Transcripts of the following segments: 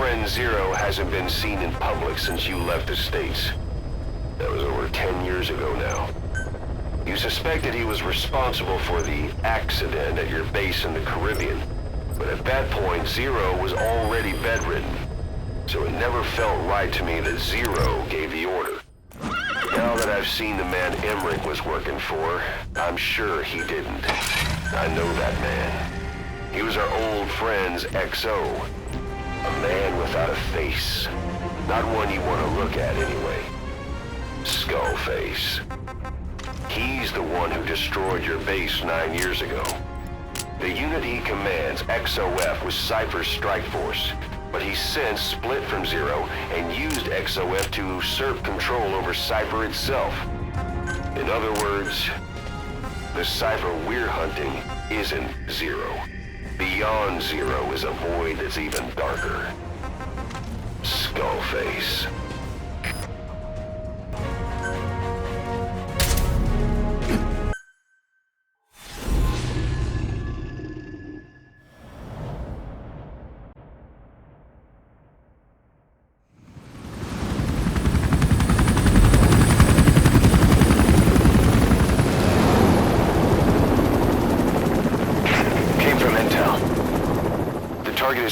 friend Zero hasn't been seen in public since you left the States. That was over 10 years ago now. You suspected he was responsible for the accident at your base in the Caribbean. But at that point, Zero was already bedridden. So it never felt right to me that Zero gave the order. Now that I've seen the man Emmerich was working for, I'm sure he didn't. I know that man. He was our old friend's XO. A man without a face. Not one you want to look at anyway. Skullface. He's the one who destroyed your base 9 years ago. The unit he commands, XOF, was Cypher's strike force. But he's since split from Zero and used XOF to usurp control over Cypher itself. In other words, the Cypher we're hunting isn't Zero. Beyond Zero is a void that's even darker. Skullface.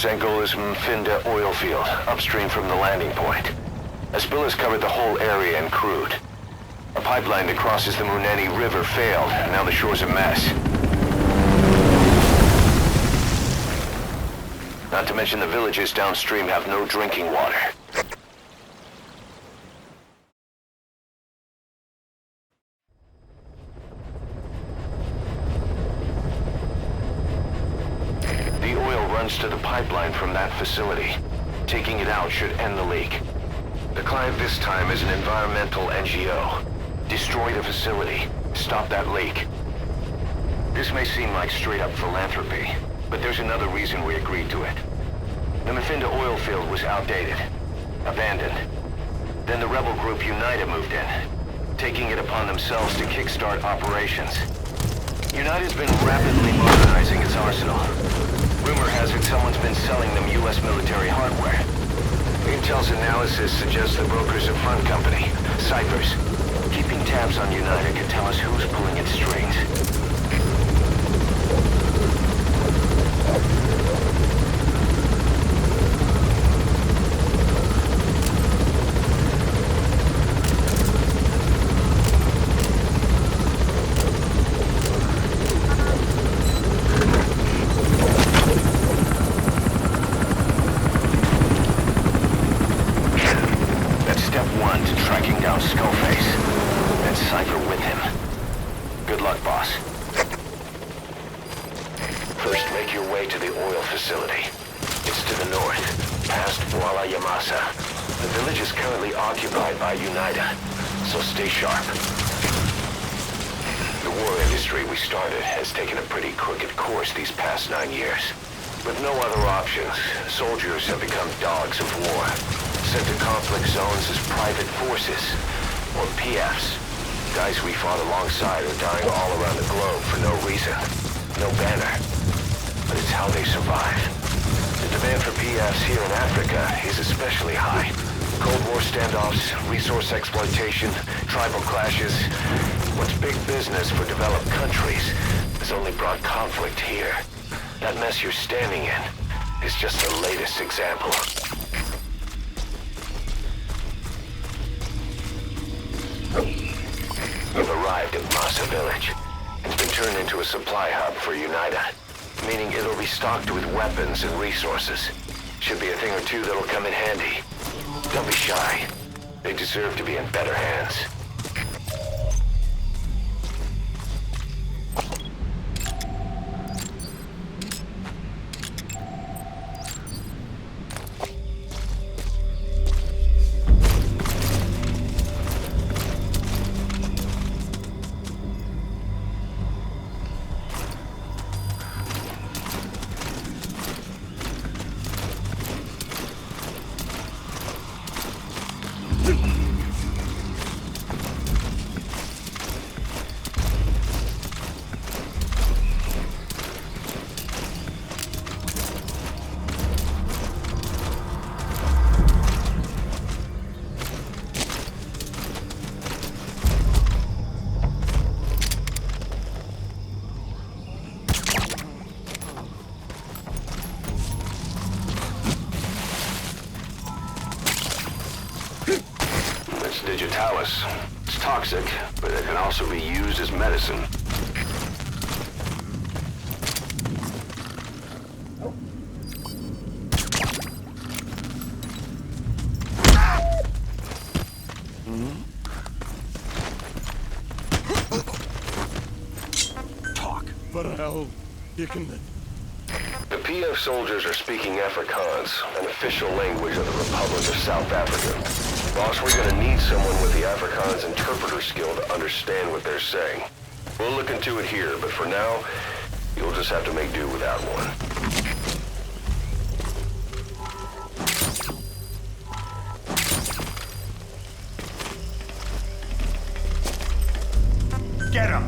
Angola's Mfinda oil field, upstream from the landing point. A spill has covered the whole area and crude. A pipeline that crosses the Muneni River failed, and now the shore's a mess. Not to mention the villages downstream have no drinking water. To the pipeline from that facility. Taking it out should end the leak. The client this time is an environmental NGO. Destroy the facility. Stop that leak. This may seem like straight-up philanthropy, but there's another reason we agreed to it. The Mfinda oil field was outdated. Abandoned. Then the rebel group UNITA moved in, taking it upon themselves to kickstart operations. UNITA's been rapidly modernizing its arsenal. Rumor has it someone's been selling them U.S. military hardware. Intel's analysis suggests the broker's a front company, Cyphers. Keeping tabs on UNITA could tell us who's pulling its strings. Soldiers have become dogs of war, sent to conflict zones as private forces, or PFs. Guys we fought alongside are dying all around the globe for no reason, no banner. But it's how they survive. The demand for PFs here in Africa is especially high. Cold War standoffs, resource exploitation, tribal clashes. What's big business for developed countries has only brought conflict here. That mess you're standing in is just the latest example. You've arrived at Masa Village. It's been turned into a supply hub for UNITA, meaning it'll be stocked with weapons and resources. Should be a thing or two that'll come in handy. Don't be shy. They deserve to be in better hands. Talus. It's toxic, but it can also be used as medicine. What the hell? You can... The PF soldiers are speaking Afrikaans, an official language of the Republic of South Africa. Boss, we're gonna need someone with the Afrikaans interpreter skill to understand what they're saying. We'll look into it here, but for now, you'll just have to make do without one. Get him!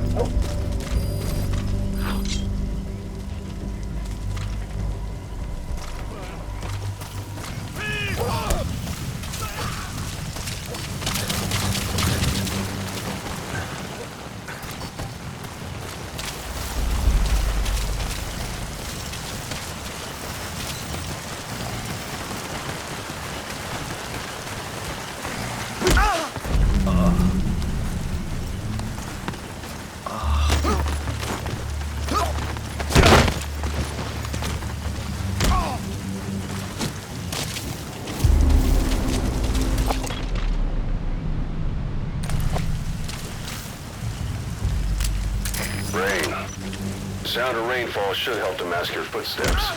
Sound of rainfall should help to mask your footsteps.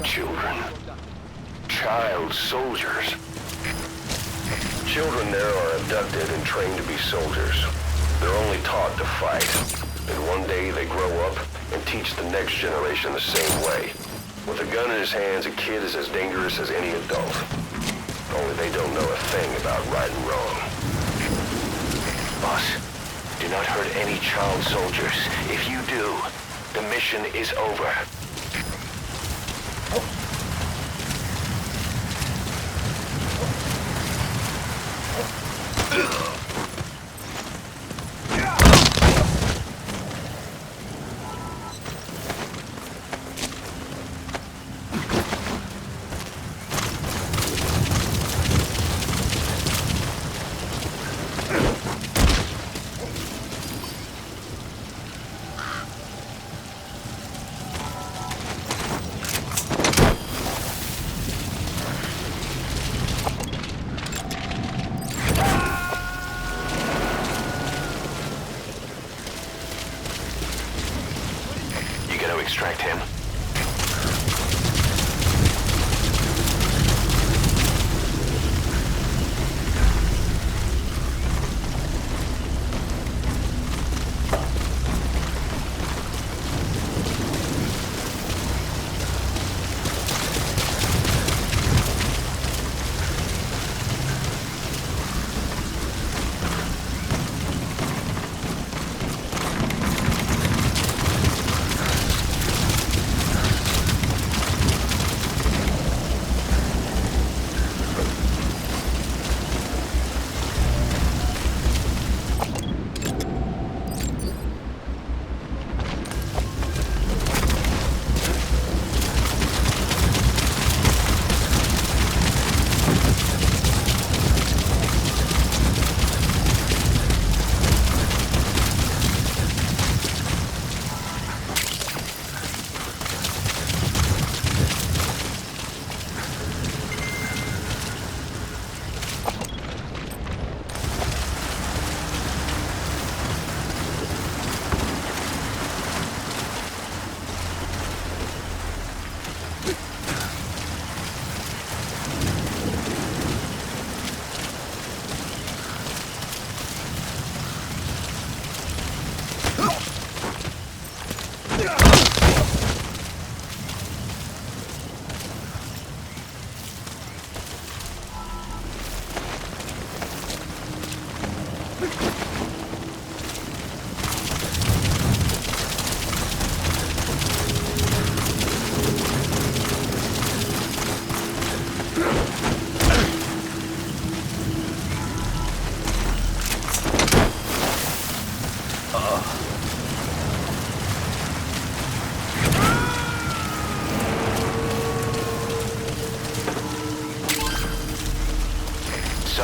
Children. Child soldiers. Children there are abducted and trained to be soldiers. They're only taught to fight. And one day they grow up and teach the next generation the same way. With a gun in his hands, a kid is as dangerous as any adult. Only they don't know a thing about right and wrong. Boss, do not hurt any child soldiers. If you do, the mission is over.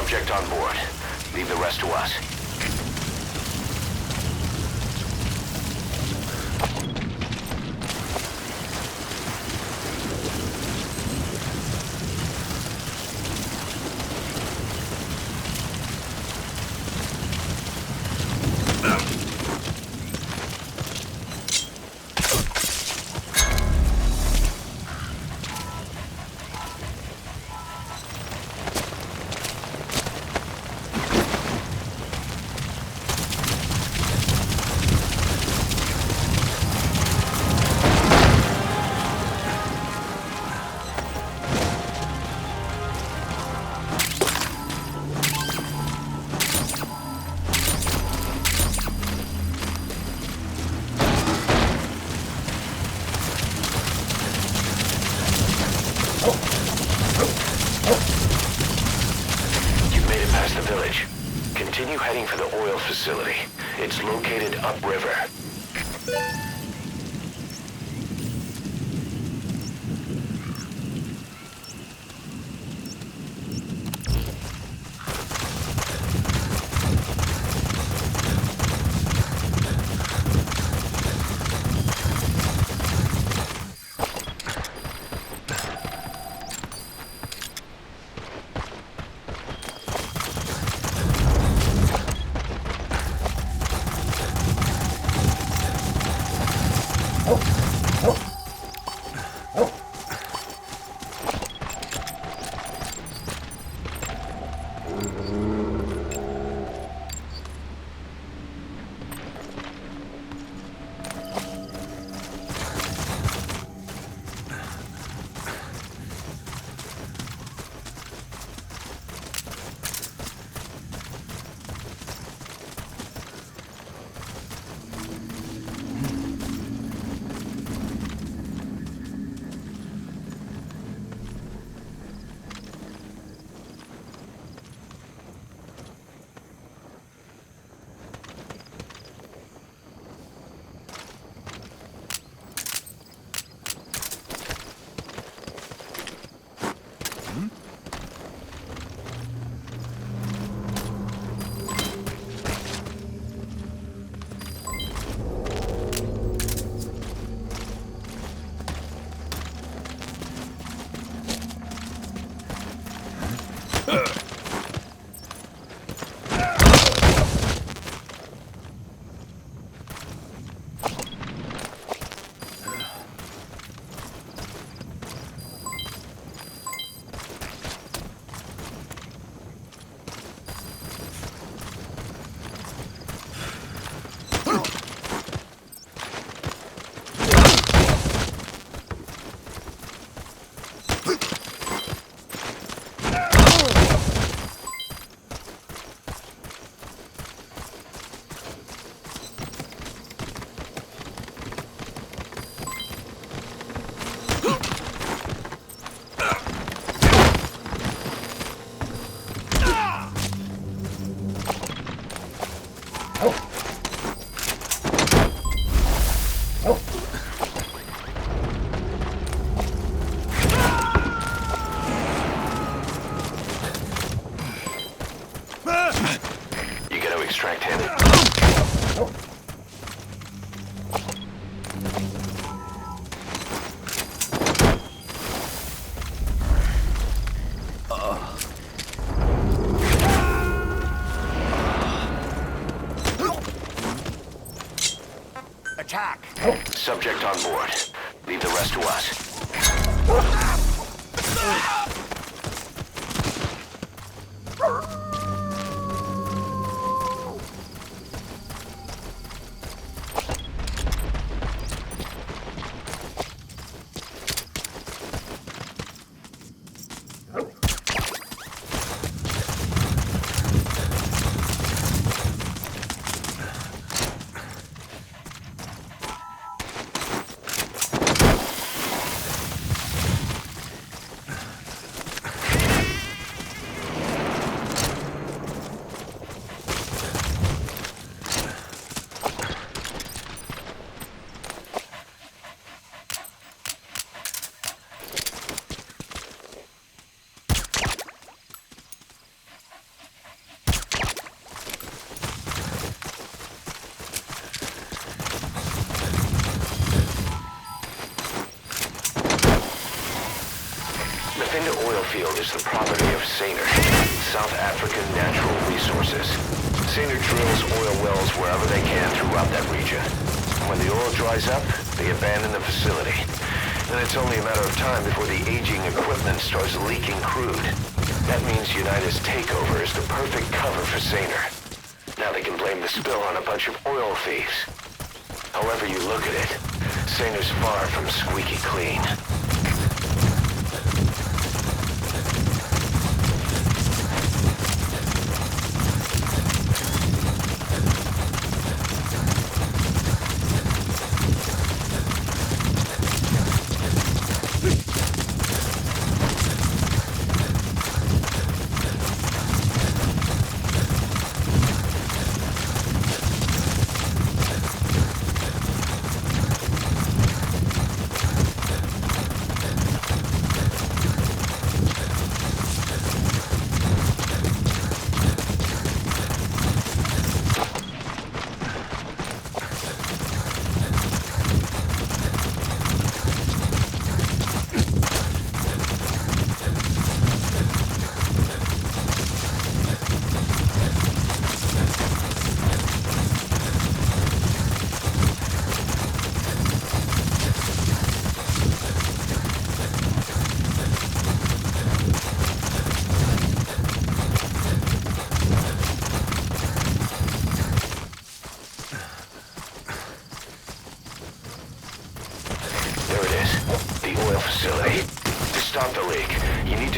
Subject on board. Leave the rest to us. Continue heading for the oil facility. It's located upriver. Extract him. Attack! Subject on board. Leave the rest to us. Saner oil field is the property of Saner, South African Natural Resources. Saner drills oil wells wherever they can throughout that region. When the oil dries up, they abandon the facility. And it's only a matter of time before the aging equipment starts leaking crude. That means United's takeover is the perfect cover for Saner. Now they can blame the spill on a bunch of oil thieves. However you look at it, Saner's far from squeaky clean.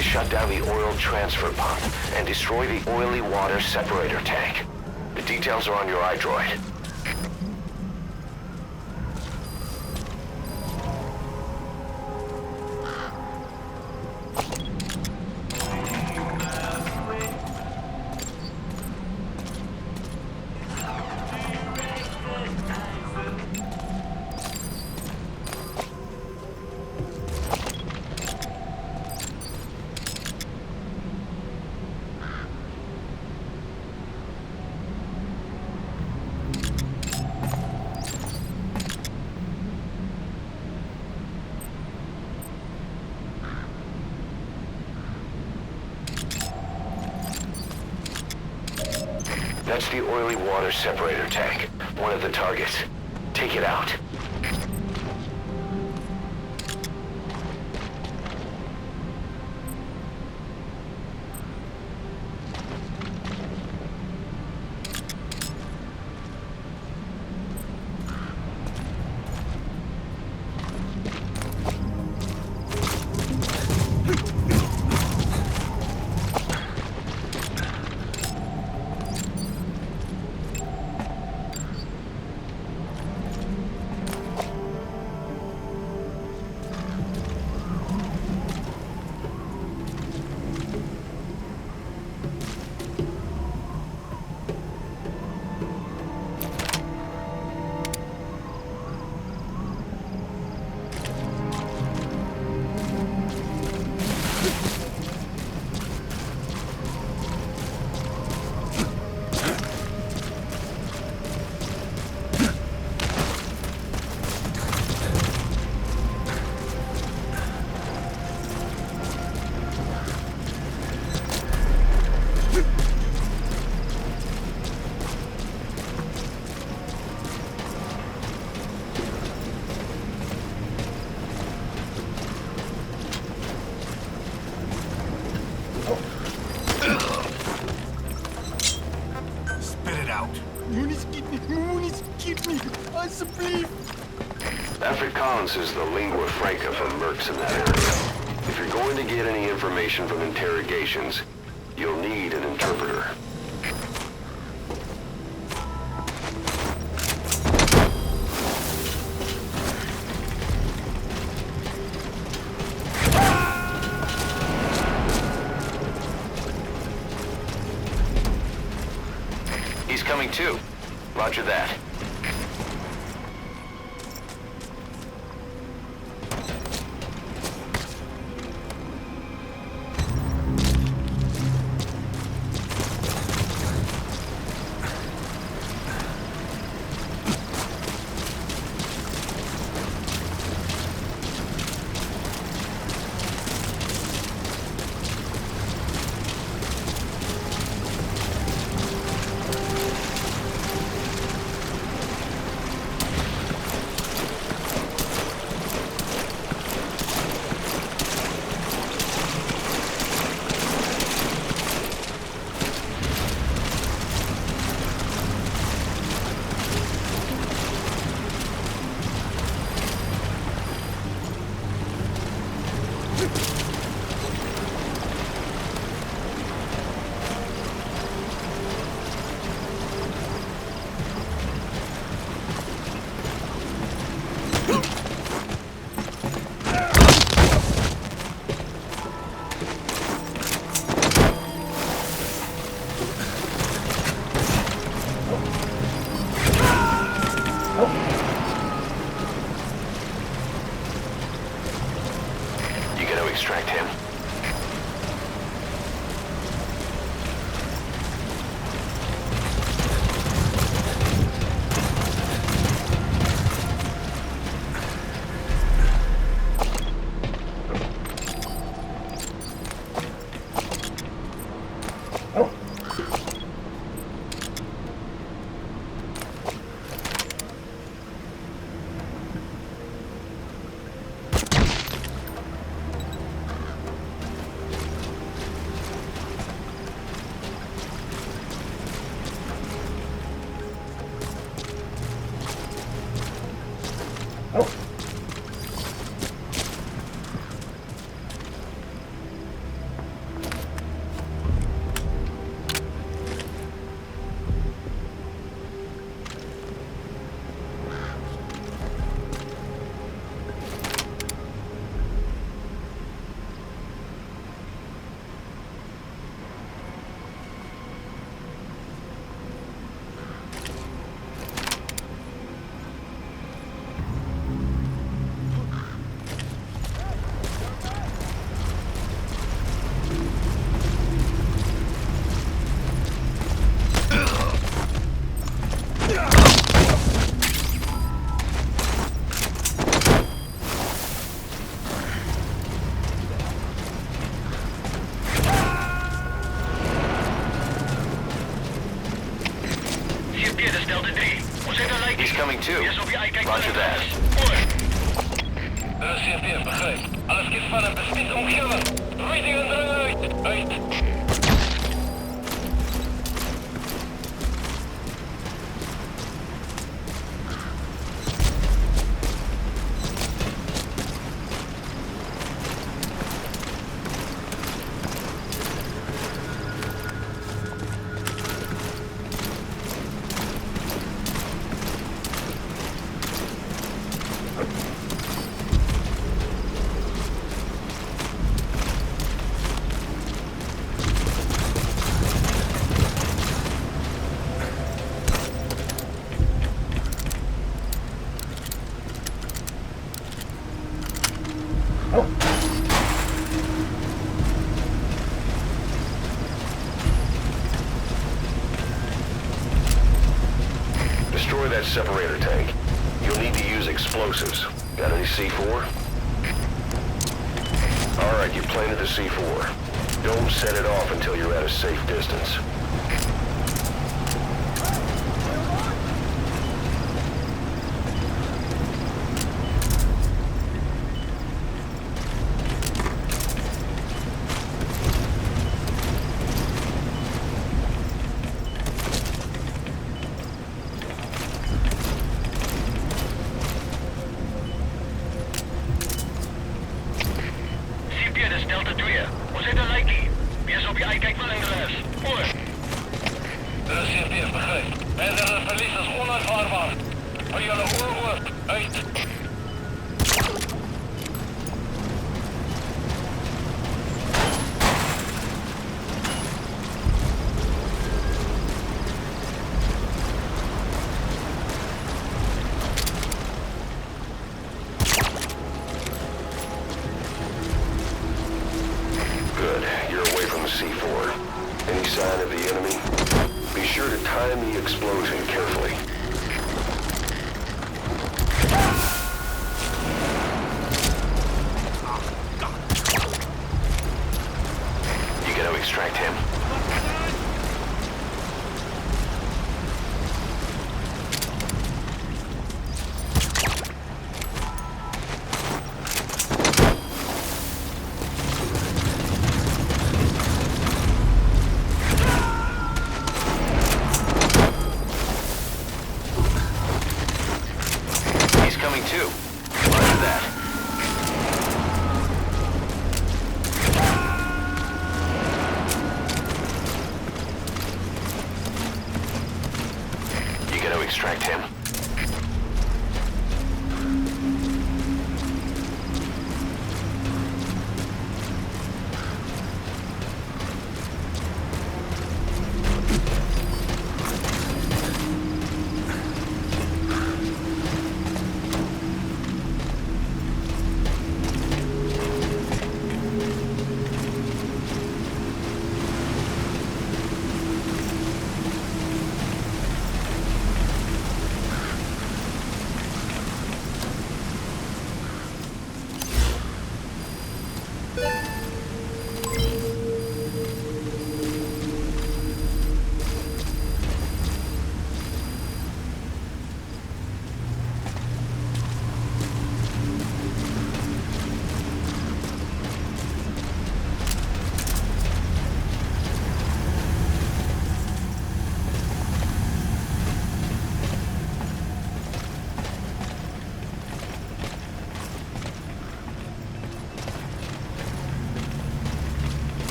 Shut down the oil transfer pump and destroy the oily water separator tank. The details are on your iDroid. That's the oily water separator tank, one of the targets. Take it out. Afrikaans is the lingua franca for mercs in that area. If you're going to get any information from interrogations, you'll need an interpreter. He's coming too. Roger that. Extract him. He's coming too. Roger that. CFDF, begrijp. Alles geht verder, beschiet omgeven. Reading en eruit. Uit. Destroy that separator tank. You'll need to use explosives. Got any C4? Alright, you planted the C4. Don't set it off until you're at a safe distance. Delta 3, hoe zit er Likey? PSOP, kijk wel in de les. Oor. De CFDF, begrijp. Verdere verlies is onuitvaarbaar. Voor jullie oorwoord. Uit. Good. You're away from the C4. Any sign of the enemy? Be sure to time the explosion carefully. You gotta extract him. He's coming too. Roger that.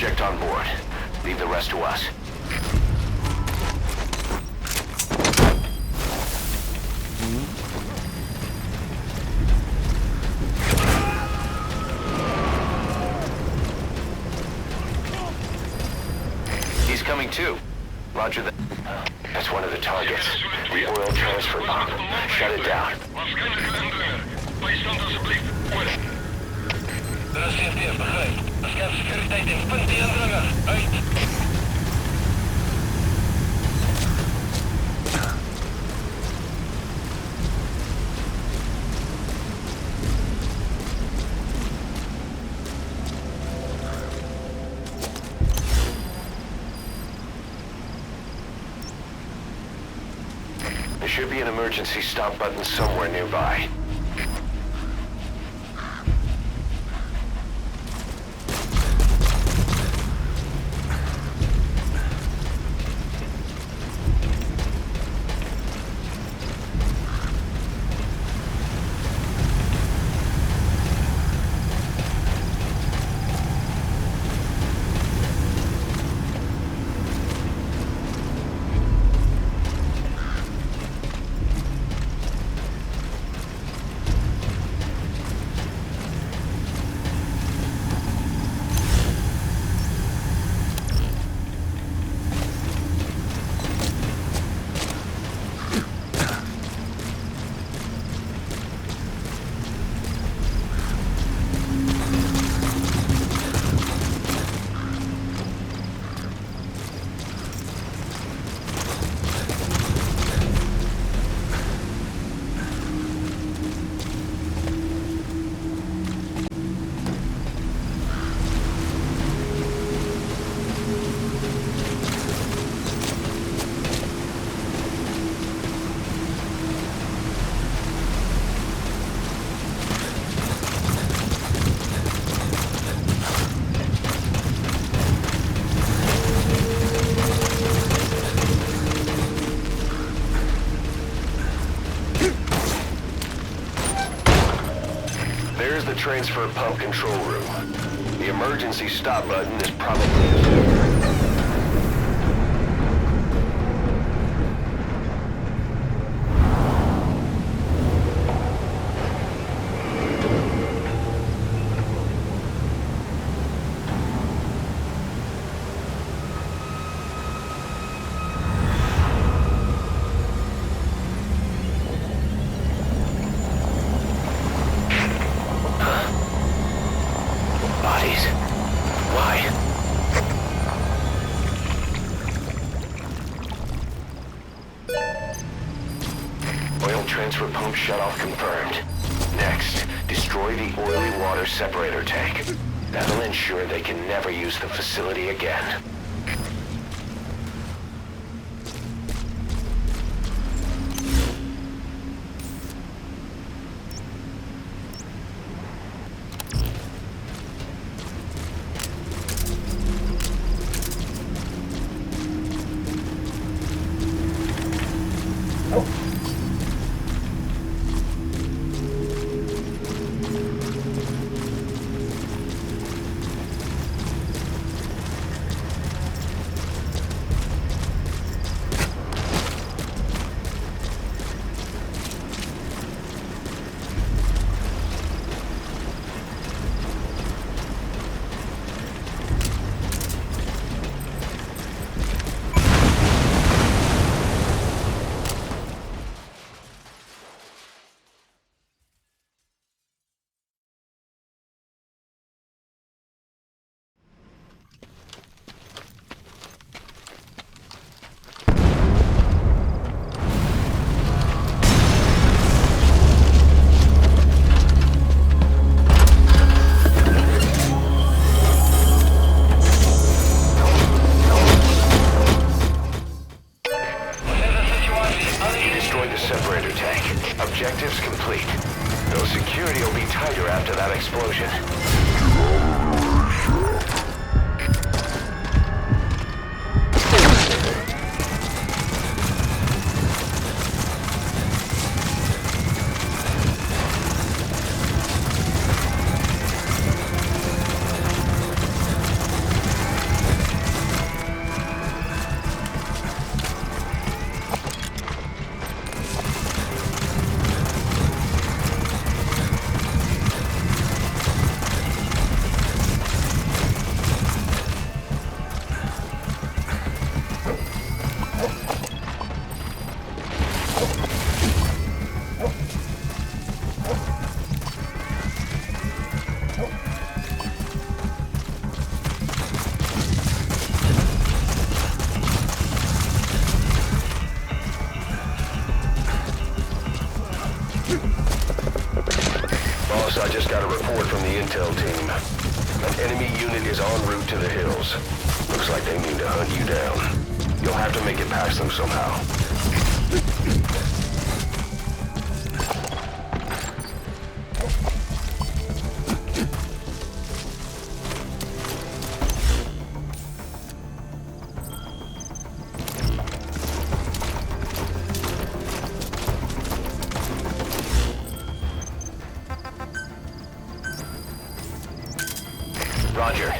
subject on board. Leave the rest to us. He's coming too. Roger that. That's one of the targets. The oil transfer pump. Shut it down. Waarschijnlijke indringer. Bijstand alsjeblieft. Oor. Er is CFD, begrijp. Bescherm securiteit en punt die indringer. Uit. There should be an emergency stop button somewhere nearby. There's the transfer pump control room. The emergency stop button is probably... Bodies. Why? Oil transfer pump shutoff confirmed. Next, destroy the oily water separator tank. That'll ensure they can never use the facility again. from the intel team. An enemy unit is en route to the hills. Looks like they mean to hunt you down. You'll have to make it past them somehow. Roger.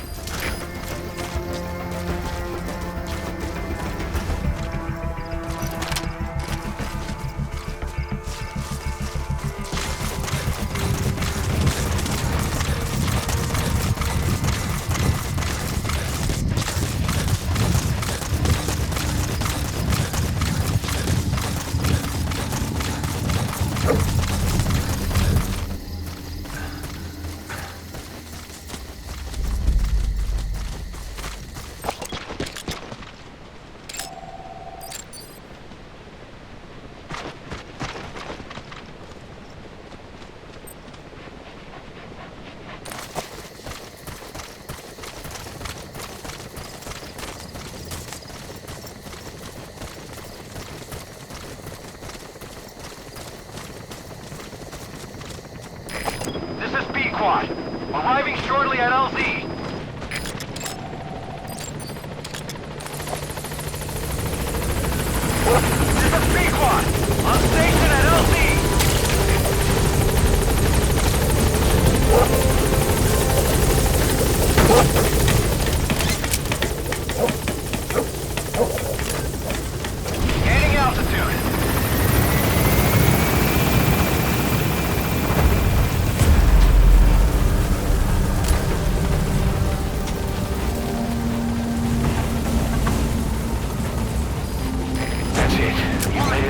This is B-Quad. Arriving shortly at LZ. This is B-Quad. On station at LZ. Gaining altitude.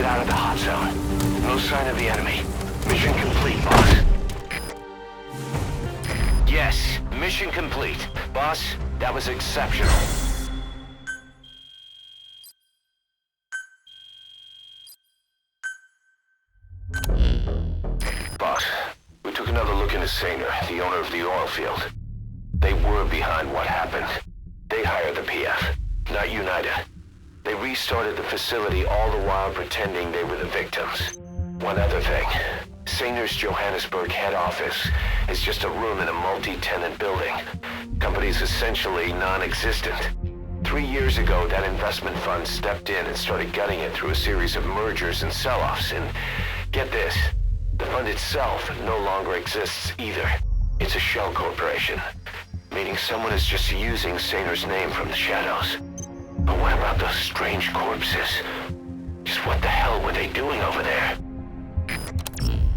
Out of the hot zone. No sign of the enemy. Mission complete, boss. Yes, mission complete. Boss, that was exceptional. Boss, we took another look into Saner, the owner of the oil field. They were behind what happened. They hired the PF, not United. They restarted the facility all the while pretending they were the victims. One other thing. Saner's Johannesburg head office is just a room in a multi-tenant building. Company's essentially non-existent. 3 years ago, that investment fund stepped in and started gutting it through a series of mergers and sell-offs. And get this, the fund itself no longer exists either. It's a shell corporation, meaning someone is just using Saner's name from the shadows. But what about those strange corpses? Just what the hell were they doing over there?